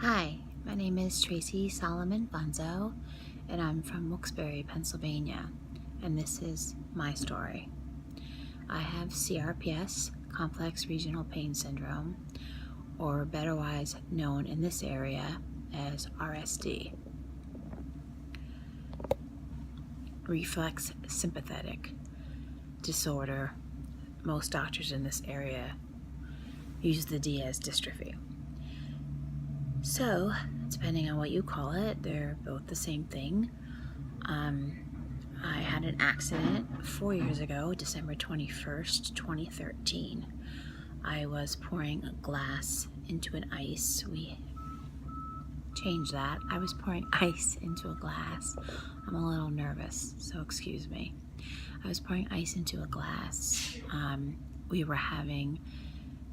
Hi, my name is Tracy Solomon Bunzo, and I'm from Wilkes-Barre, Pennsylvania, and this is my story. I have CRPS, Complex Regional Pain Syndrome, or betterwise known in this area as RSD. Reflex sympathetic disorder. Most doctors in this area use the D as dystrophy. So, depending on what you call it, they're both the same thing. I had an accident 4 years ago, December 21st, 2013. I was pouring a glass into an ice. We changed that. I was pouring ice into a glass. I'm a little nervous, so excuse me. I was pouring ice into a glass. We were having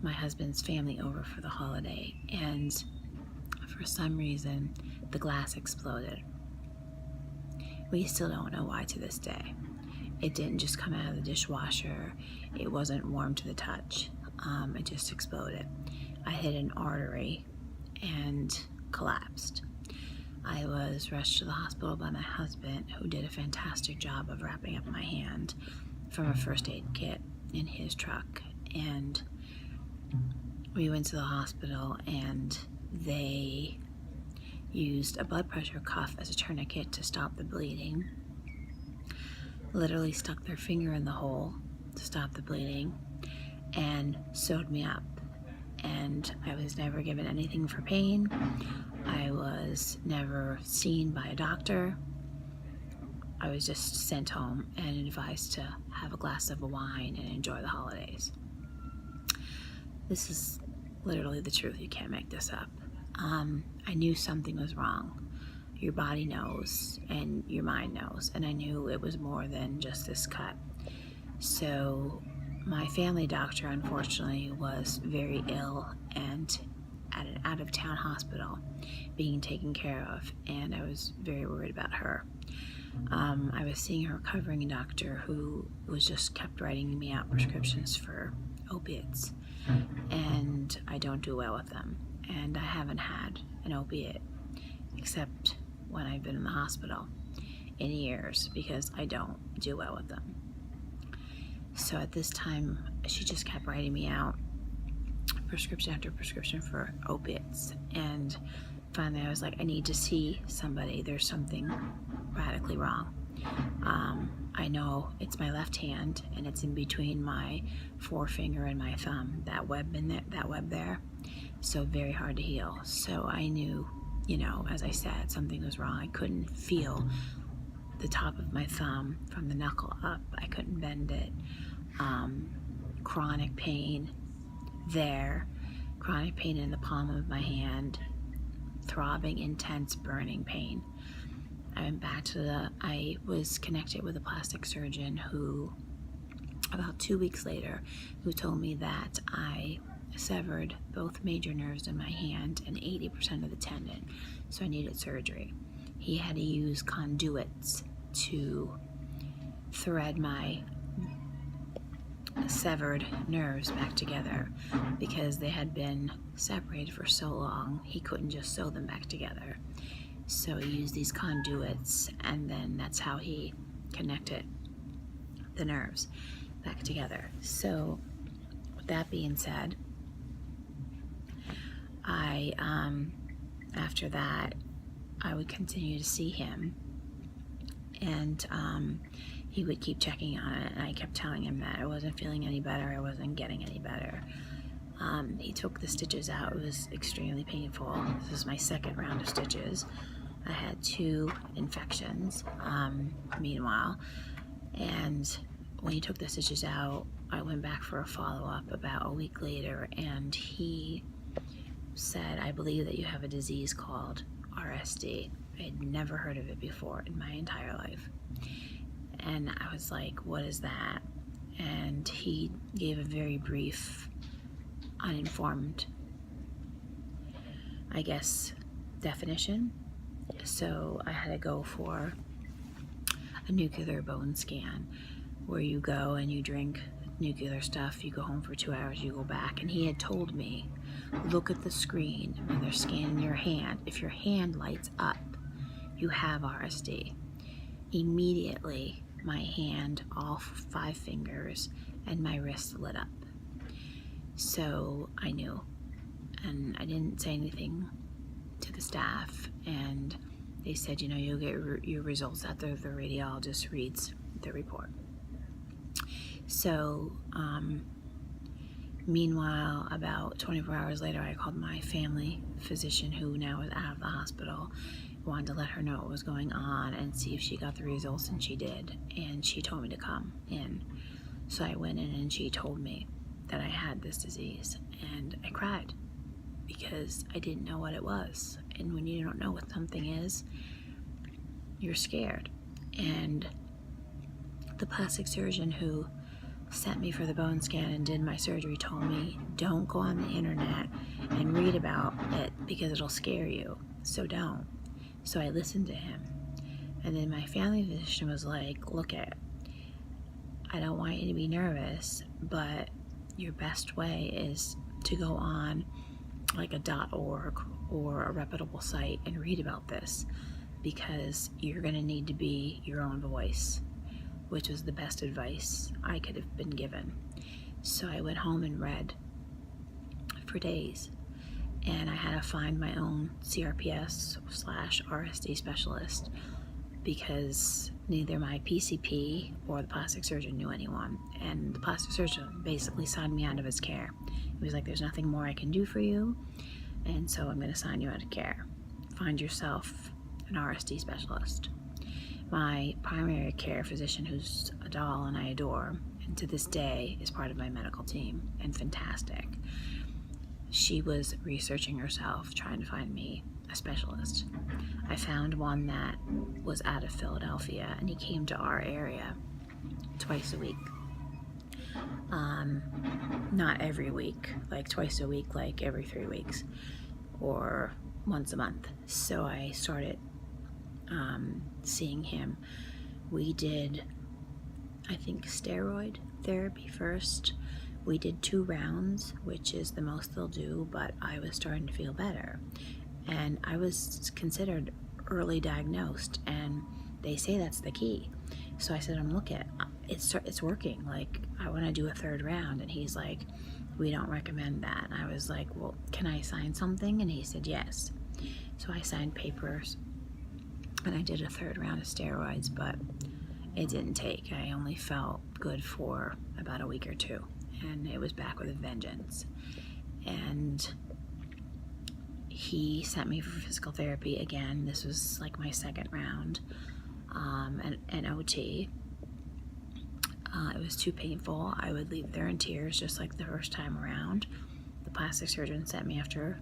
my husband's family over for the holiday, and for some reason, the glass exploded. We still don't know why to this day. It didn't just come out of the dishwasher. It wasn't warm to the touch. It just exploded. I hit an artery and collapsed. I was rushed to the hospital by my husband, who did a fantastic job of wrapping up my hand from a first aid kit in his truck. And we went to the hospital, and they used a blood pressure cuff as a tourniquet to stop the bleeding. Literally stuck their finger in the hole to stop the bleeding and sewed me up. And I was never given anything for pain. I was never seen by a doctor. I was just sent home and advised to have a glass of wine and enjoy the holidays. This is literally the truth. You can't make this up. I knew something was wrong. Your body knows and your mind knows, and I knew it was more than just this cut. So my family doctor, unfortunately, was very ill and at an out-of-town hospital being taken care of, and I was very worried about her. I was seeing a recovering doctor who was just kept writing me out prescriptions for opiates, and I don't do well with them, and I haven't had an opiate except when I've been in the hospital in years, because I don't do well with them. So at this time, she just kept writing me out prescription after prescription for opiates, and finally I was like, I need to see somebody. There's something radically wrong. I know it's my left hand, and it's in between my forefinger and my thumb, that web there, so very hard to heal. So I knew, as I said, something was wrong. I couldn't feel the top of my thumb from the knuckle up. I couldn't bend it. Chronic pain there, chronic pain in the palm of my hand, throbbing, intense, burning pain. I went back I was connected with a plastic surgeon who, about 2 weeks later, who told me that I severed both major nerves in my hand and 80% of the tendon, so I needed surgery. He had to use conduits to thread my severed nerves back together because they had been separated for so long. He couldn't just sew them back together, so he used these conduits, and then that's how he connected the nerves back together. So with that being said, after that, I would continue to see him, and he would keep checking on it, and I kept telling him that I wasn't feeling any better, I wasn't getting any better. He took the stitches out. It was extremely painful. This was my second round of stitches. I had 2 infections, meanwhile, and when he took the stitches out, I went back for a follow-up about a week later, and he said, I believe that you have a disease called RSD. I had never heard of it before in my entire life. And I was like, what is that? And he gave a very brief, uninformed, I guess, definition. So I had to go for a nuclear bone scan, where you go and you drink nuclear stuff, you go home for 2 hours, you go back. And he had told me look at the screen when they're scanning your hand. If your hand lights up, you have RSD. Immediately, my hand, all 5 fingers, and my wrist lit up. So I knew, and I didn't say anything to the staff, and they said, you know, you'll get your results after the radiologist reads the report. So, meanwhile, about 24 hours later, I called my family physician, who now is out of the hospital. Wanted to let her know what was going on and see if she got the results, and she did, and she told me to come in. So I went in, and she told me that I had this disease, and I cried because I didn't know what it was. And when you don't know what something is, you're scared. And the plastic surgeon who sent me for the bone scan and did my surgery told me, don't go on the internet and read about it because it'll scare you, so don't. So I listened to him. And then my family physician was like, look at, I don't want you to be nervous, but your best way is to go on like a .org or a reputable site and read about this, because you're going to need to be your own voice, which was the best advice I could have been given. So I went home and read for days, and I had to find my own CRPS/RSD specialist, because neither my PCP or the plastic surgeon knew anyone. And the plastic surgeon basically signed me out of his care. He was like, there's nothing more I can do for you, and so I'm going to sign you out of care. Find yourself an RSD specialist. My primary care physician, who's a doll and I adore, and to this day is part of my medical team and fantastic, she was researching herself, trying to find me a specialist. I found one that was out of Philadelphia, and he came to our area twice a week. Not every week, like twice a week, like every 3 weeks, or once a month. So I started seeing him. We did, I think, steroid therapy first. We did 2 rounds, which is the most they'll do, but I was starting to feel better. And I was considered early diagnosed, and they say that's the key. So I said, look at, it's working. Like, I want to do a 3rd round. And he's like, we don't recommend that. And I was like, well, can I sign something? And he said, yes. So I signed papers, and I did a 3rd round of steroids, but it didn't take. I only felt good for about a week or 2, and it was back with a vengeance. And he sent me for physical therapy again. This was like my 2nd round, and OT. It was too painful. I would leave there in tears, just like the first time around. The plastic surgeon sent me after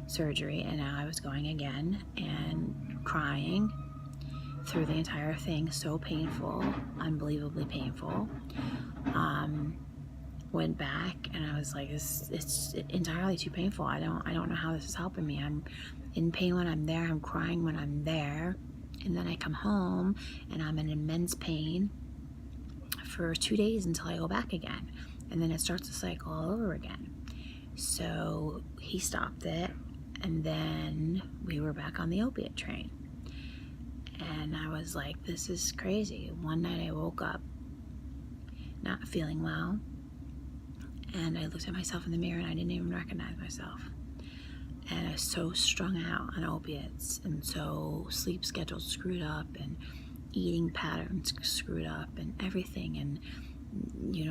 surgery, and now I was going again and crying through the entire thing. So painful, unbelievably painful. Went back, and I was like, it's entirely too painful. I don't know how this is helping me. I'm in pain when I'm there. I'm crying when I'm there, and then I come home and I'm in immense pain for 2 days until I go back again, and then it starts to cycle all over again. So he stopped it, and then we were back on the opiate train. And I was like, this is crazy. One night I woke up not feeling well, and I looked at myself in the mirror, and I didn't even recognize myself. And I was so strung out on opiates, and so sleep schedules screwed up, and eating patterns screwed up, and everything, and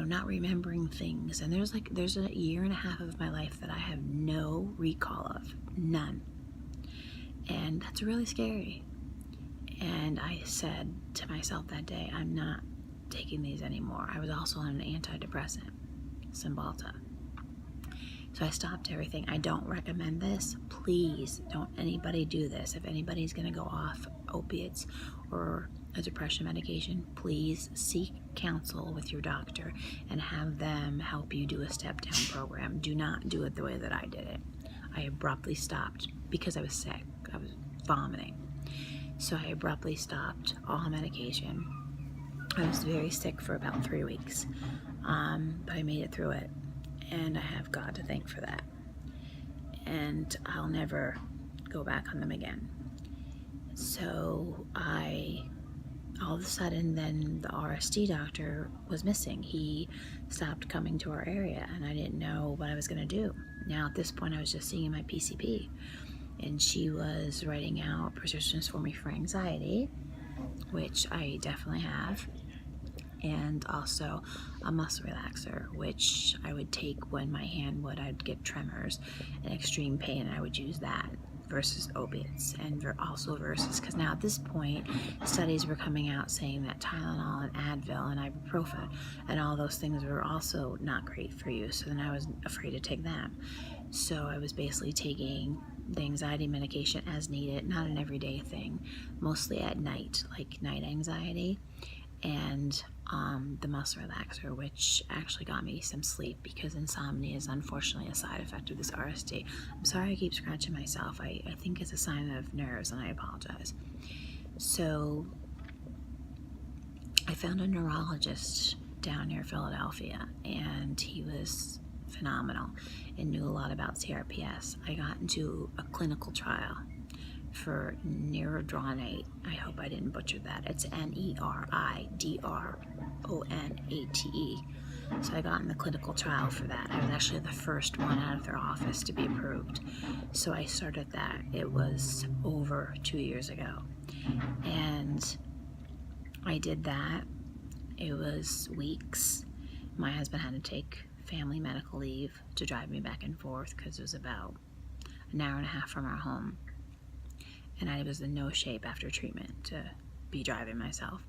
not remembering things. And there's a 1.5 years of my life that I have no recall of, none. And that's really scary. And I said to myself that day, I'm not taking these anymore. I was also on an antidepressant, Cymbalta. So I stopped everything. I don't recommend this. Please don't anybody do this. If anybody's going to go off opiates or a depression medication, please seek counsel with your doctor and have them help you do a step-down program. Do not do it the way that I did it. I abruptly stopped because I was sick. I was vomiting. So I abruptly stopped all medication. I was very sick for about 3 weeks, but I made it through it, and I have God to thank for that. and I'll never go back on them again. So all of a sudden, then the RSD doctor was missing. He stopped coming to our area, and I didn't know what I was going to do. Now, at this point, I was just seeing my PCP, and she was writing out prescriptions for me for anxiety, which I definitely have, and also a muscle relaxer, which I would take when my hand I'd get tremors and extreme pain, and I would use that versus opiates, and also versus, because now at this point studies were coming out saying that Tylenol and Advil and ibuprofen and all those things were also not great for you, so then I was afraid to take them. So I was basically taking the anxiety medication as needed, not an everyday thing, mostly at night, like night anxiety, and the muscle relaxer, which actually got me some sleep, because insomnia is unfortunately a side effect of this RSD. I'm sorry I keep scratching myself. I think it's a sign of nerves, and I apologize. So I found a neurologist down near Philadelphia, and he was phenomenal and knew a lot about CRPS. I got into a clinical trial for Neridronate. I hope I didn't butcher that. It's Neridronate. So I got in the clinical trial for that. I was actually the first one out of their office to be approved. So I started that. It was over 2 years ago. And I did that. It was weeks. My husband had to take family medical leave to drive me back and forth, because it was about an hour and a half from our home. And I was in no shape after treatment to be driving myself.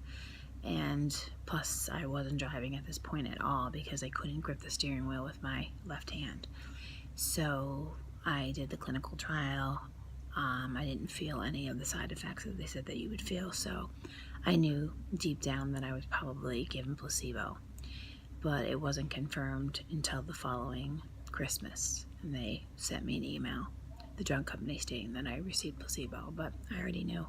And plus, I wasn't driving at this point at all, because I couldn't grip the steering wheel with my left hand. So I did the clinical trial. I didn't feel any of the side effects that they said that you would feel, so I knew deep down that I was probably given placebo. But it wasn't confirmed until the following Christmas, and they sent me an email, the drug company, stating that I received placebo, but I already knew.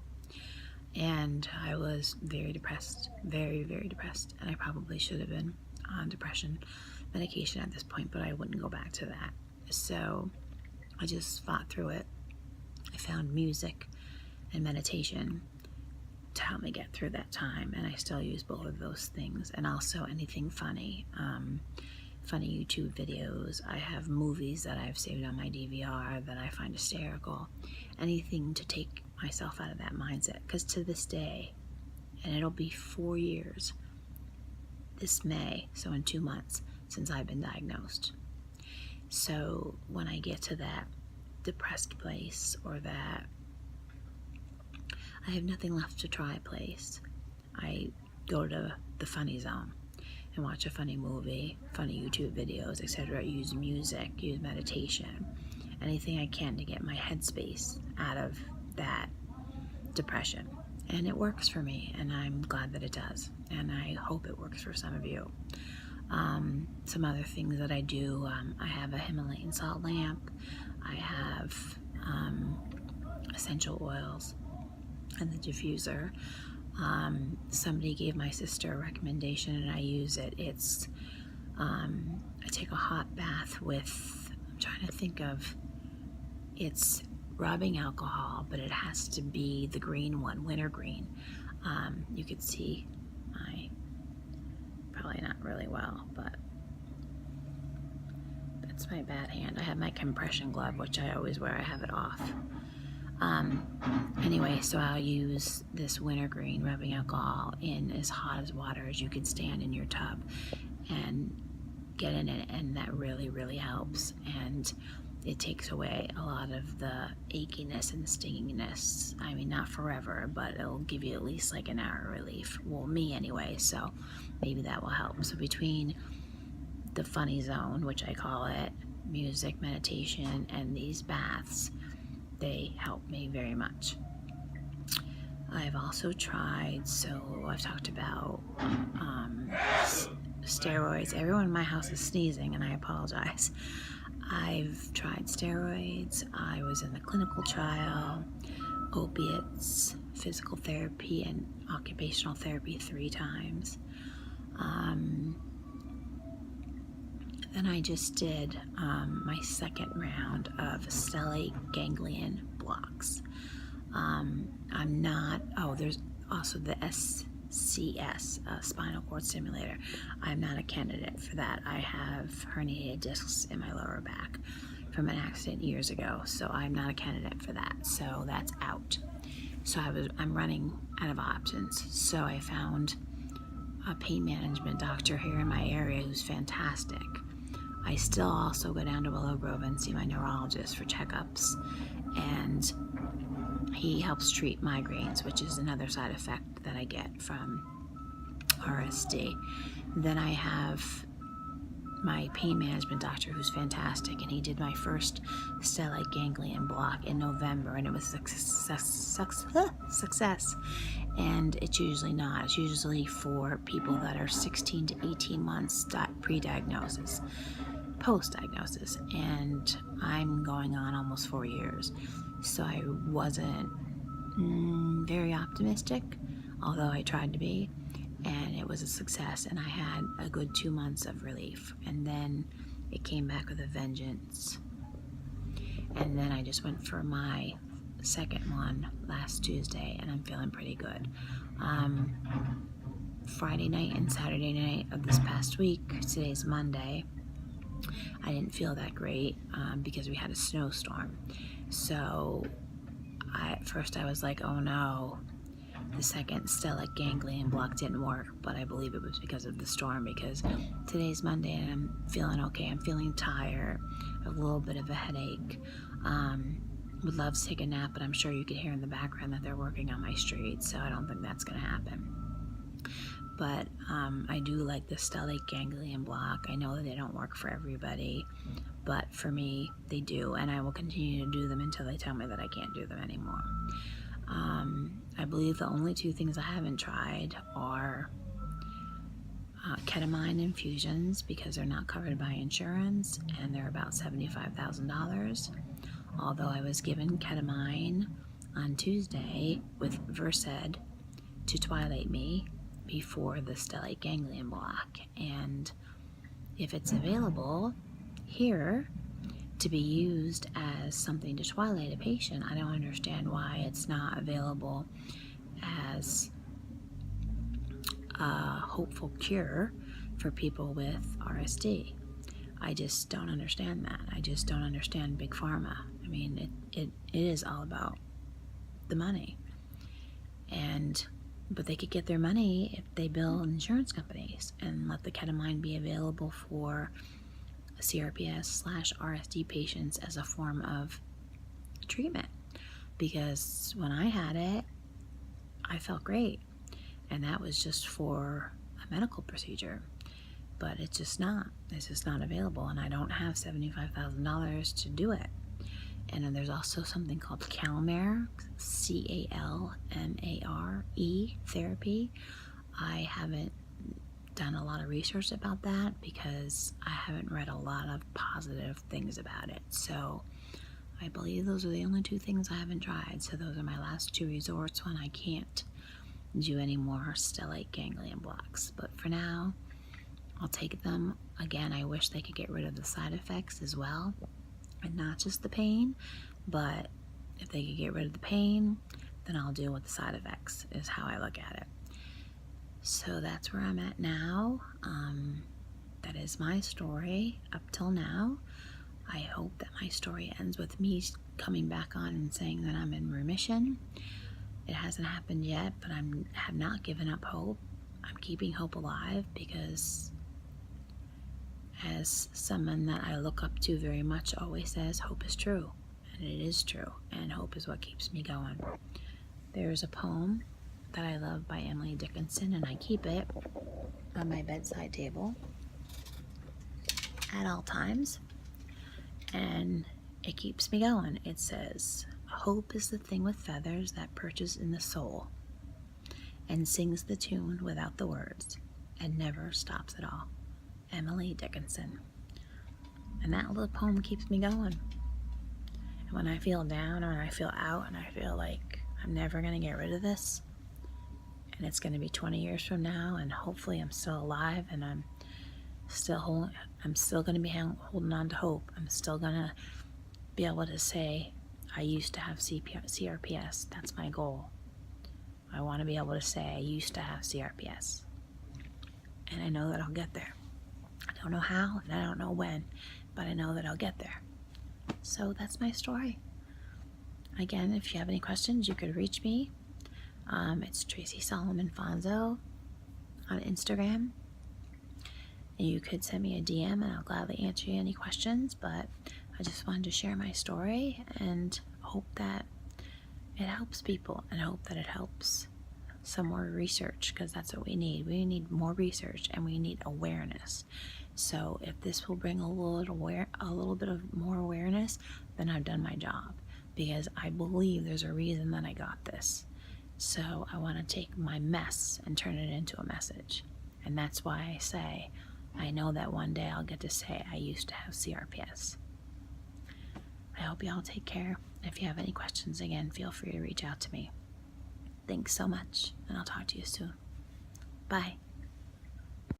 And I was very depressed, very, very depressed, and I probably should have been on depression medication at this point, but I wouldn't go back to that. So I just fought through it. I found music and meditation to help me get through that time, and I still use both of those things, and also anything funny. Funny YouTube videos. I have movies that I've saved on my DVR that I find hysterical. Anything to take myself out of that mindset, because to this day, and it'll be 4 years this May, so in 2 months, since I've been diagnosed. So when I get to that depressed place, or that I have nothing left to try place, I go to the funny zone and watch a funny movie, funny YouTube videos, etc. Use music, use meditation, anything I can to get my headspace out of that depression. And it works for me, and I'm glad that it does, and I hope it works for some of you. Some other things that I do, I have a Himalayan salt lamp, I have essential oils, and the diffuser. Somebody gave my sister a recommendation, and I use it. It's I take a hot bath with, I'm trying to think of, it's rubbing alcohol, but it has to be the green one, wintergreen. You could see probably not really well, but that's my bad hand. I have my compression glove, which I always wear. I have it off. Anyway, so I'll use this wintergreen rubbing alcohol in as hot as water as you can stand in your tub, and get in it, and that really, really helps. And it takes away a lot of the achiness and stinginess. I mean, not forever, but it'll give you at least like an hour relief. Well, me anyway, so maybe that will help. So between the funny zone, which I call it, music, meditation, and these baths, they help me very much. I've also tried, so I've talked about steroids. Everyone in my house is sneezing, and I apologize. I've tried steroids. I was in the clinical trial, opiates, physical therapy, and occupational therapy 3 times. Then I just did my second round of stellate ganglion blocks. I'm not, there's also the SCS, spinal cord stimulator. I'm not a candidate for that. I have herniated discs in my lower back from an accident years ago, so I'm not a candidate for that. So that's out. So I'm running out of options. So I found a pain management doctor here in my area who's fantastic. I still also go down to Willow Grove and see my neurologist for checkups, and he helps treat migraines, which is another side effect that I get from RSD. Then I have my pain management doctor who's fantastic, and he did my first stellate ganglion block in November, and it was a success. And it's usually not. It's usually for people that are 16 to 18 months pre-diagnosis, post-diagnosis, and I'm going on almost 4 years. So I wasn't very optimistic, although I tried to be, and it was a success, and I had a good 2 months of relief, and then it came back with a vengeance. And then I just went for my second one last Tuesday, and I'm feeling pretty good. Friday night and Saturday night of this past week, today's Monday, I didn't feel that great because we had a snowstorm. So at first I was like, oh no, the second stellate ganglion block didn't work, but I believe it was because of the storm, because today's Monday and I'm feeling okay. I'm feeling tired, a little bit of a headache. Would love to take a nap, but I'm sure you could hear in the background that they're working on my street, so I don't think that's going to happen. But I do like the stellate ganglion block. I know that they don't work for everybody, but for me, they do, and I will continue to do them until they tell me that I can't do them anymore. I believe the only two things I haven't tried are ketamine infusions, because they're not covered by insurance, and they're about $75,000. Although I was given ketamine on Tuesday with Versed to twilight me before the stellate ganglion block, and if it's available here to be used as something to twilight a patient, I don't understand why it's not available as a hopeful cure for people with RSD. I just don't understand that. I just don't understand Big Pharma. I mean, it is all about the money. But they could get their money if they bill insurance companies and let the ketamine be available for CRPS/RSD patients as a form of treatment. Because when I had it, I felt great. And that was just for a medical procedure. But it's just not available, and I don't have $75,000 to do it. And then there's also something called Calmare, CALMARE therapy. I haven't done a lot of research about that because I haven't read a lot of positive things about it. So I believe those are the only two things I haven't tried. So those are my last two resorts when I can't do any more stellate ganglion blocks. But for now, I'll take them. Again, I wish they could get rid of the side effects as well, and not just the pain, but if they could get rid of the pain, then I'll deal with the side effects, is how I look at it. So that's where I'm at now. That is my story up till now. I hope that my story ends with me coming back on and saying that I'm in remission. It hasn't happened yet, but I have not given up hope. I'm keeping hope alive because, as someone that I look up to very much always says, hope is true. And it is true. And hope is what keeps me going. There's a poem that I love by Emily Dickinson, and I keep it on my bedside table at all times. And it keeps me going. It says, hope is the thing with feathers that perches in the soul and sings the tune without the words and never stops at all. Emily Dickinson. And that little poem keeps me going. And when I feel down or I feel out and I feel like I'm never going to get rid of this, and it's going to be 20 years from now, and hopefully I'm still alive and I'm I'm still going to be holding on to hope. I'm still going to be able to say, I used to have CRPS. That's my goal. I want to be able to say, I used to have CRPS. And I know that I'll get there. I don't know how, and I don't know when, but I know that I'll get there. So that's my story. Again, if you have any questions, you could reach me. It's Tracy Solomon Fonzo on Instagram. And you could send me a DM and I'll gladly answer you any questions, but I just wanted to share my story and hope that it helps people, and hope that it helps some more research, because that's what we need. We need more research and we need awareness. So if this will bring a little bit of more awareness, then I've done my job, because I believe there's a reason that I got this. So I want to take my mess and turn it into a message. And that's why I say, I know that one day I'll get to say I used to have CRPS. I hope you all take care. If you have any questions, again, feel free to reach out to me. Thanks so much, and I'll talk to you soon. Bye.